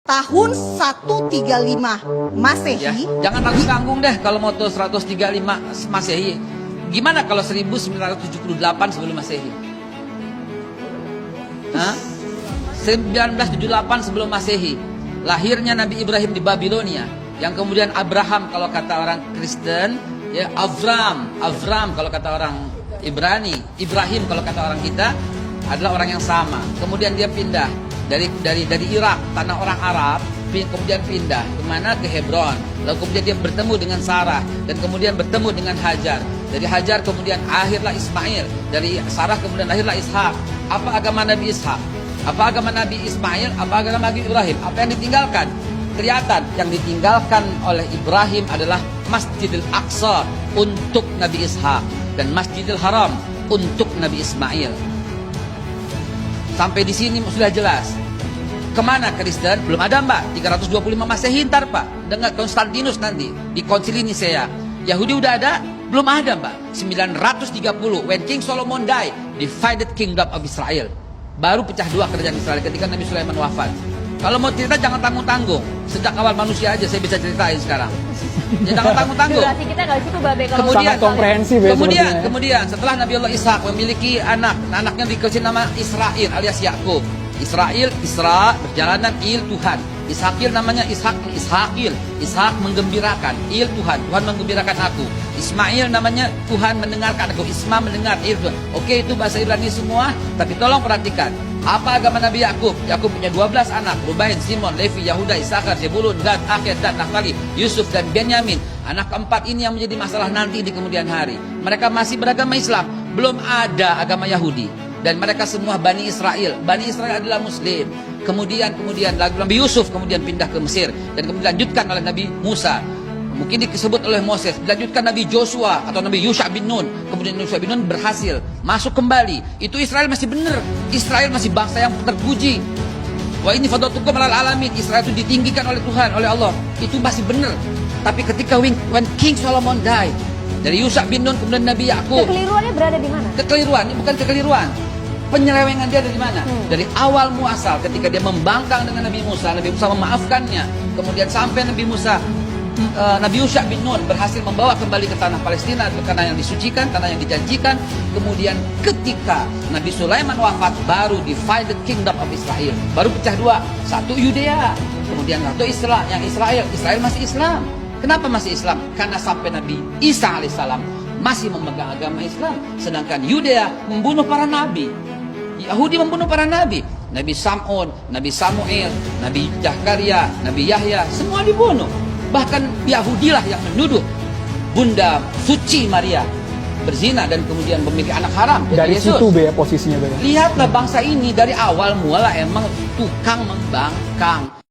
Tahun 135 Masehi. Ya, jangan tanggung-tanggung deh kalau mau tuh 135 Masehi. Gimana kalau 1978 sebelum Masehi? Hah? 1978 sebelum Masehi. Lahirnya Nabi Ibrahim di Babilonia. Yang kemudian Abraham kalau kata orang Kristen, ya Avram kalau kata orang Ibrani, Ibrahim kalau kata orang kita adalah orang yang sama. Kemudian dia pindah dari Irak, tanah orang Arab, kemudian pindah kemana? Ke Hebron. Lalu kemudian dia bertemu dengan Sarah dan kemudian bertemu dengan Hajar. Dari Hajar kemudian akhirlah Ismail. Dari Sarah kemudian lahirlah Ishak. Apa agama Nabi Ishak? Apa agama Nabi Ismail? Apa agama Nabi Ibrahim? Apa yang ditinggalkan? Kelihatan yang ditinggalkan oleh Ibrahim adalah Masjidil Aqsa untuk Nabi Ishak dan Masjidil Haram untuk Nabi Ismail. Sampai di sini sudah jelas. Kemana Kristen? Belum ada mbak. 325 Masehi ntar pak. Dengan Konstantinus nanti di Konsili Nisea. Yahudi udah ada? Belum ada mbak. 930 when King Solomon died, divided kingdom of Israel. Baru pecah dua kerajaan Israel ketika Nabi Sulaiman wafat. Kalau mau cerita jangan tanggung-tanggung. Sejak awal manusia aja saya bisa ceritain sekarang. Ya jangan tanggung-tanggung. Durasi kita nggak cukup babe kalau Kemudian setelah Nabi Allah Ishak memiliki anaknya dikasih nama Israel alias Yakub. Israel, Isra, perjalanan, Il, Tuhan. Ishakil namanya Ishakil. Ishak menggembirakan, Il, Tuhan. Tuhan menggembirakan aku. Ismail namanya Tuhan mendengarkan aku. Isma mendengar, Il, Tuhan. Oke, itu bahasa Ibrani semua, tapi tolong perhatikan. Apa agama Nabi Yakub? Yakub punya 12 anak, Rubain, Simon, Levi, Yahuda, Isakar, Zebulun, Gad, Akhir, dan Naftali, Yusuf, dan Benyamin. Anak keempat ini yang menjadi masalah nanti di kemudian hari. Mereka masih beragama Islam, belum ada agama Yahudi. Dan mereka semua Bani Israel. Bani Israel adalah Muslim. Kemudian Nabi Yusuf kemudian pindah ke Mesir. Dan kemudian dilanjutkan oleh Nabi Musa. Mungkin disebut oleh Moses. Dilanjutkan Nabi Joshua atau Nabi Yusha bin Nun. Kemudian Yusha bin Nun berhasil masuk kembali. Itu Israel masih benar. Israel masih bangsa yang terpuji. Wah ini fadatukum alal alamin. Israel itu ditinggikan oleh Tuhan, oleh Allah. Itu masih benar. Tapi ketika when King Solomon died, dari Yusha bin Nun kemudian Nabi Yakub. Kekeliruannya berada di mana? Kekeliruan, ini bukan kekeliruan. Penyelewengan dia dari mana? Dari awal muasal ketika dia membangkang dengan Nabi Musa memaafkannya. Kemudian sampai Nabi Yusha bin Nun berhasil membawa kembali ke tanah Palestina, ke tanah yang disucikan, tanah yang dijanjikan. Kemudian ketika Nabi Sulaiman wafat, baru divided kingdom of Israel. Baru pecah dua, satu Yudea, kemudian satu Israel masih Islam. Kenapa masih Islam? Karena sampai Nabi Isa alaihissalam masih memegang agama Islam. Sedangkan Yudea membunuh para nabi. Yahudi membunuh para nabi. Nabi Sam'un, Nabi Samuel, Nabi Zakaria, Nabi Yahya, semua dibunuh. Bahkan Yahudilah yang menuduh Bunda Suci Maria berzina dan kemudian memiliki anak haram. Dari Yesus. situ be posisinya be. Lihatlah bangsa ini dari awal mula emang tukang membangkang.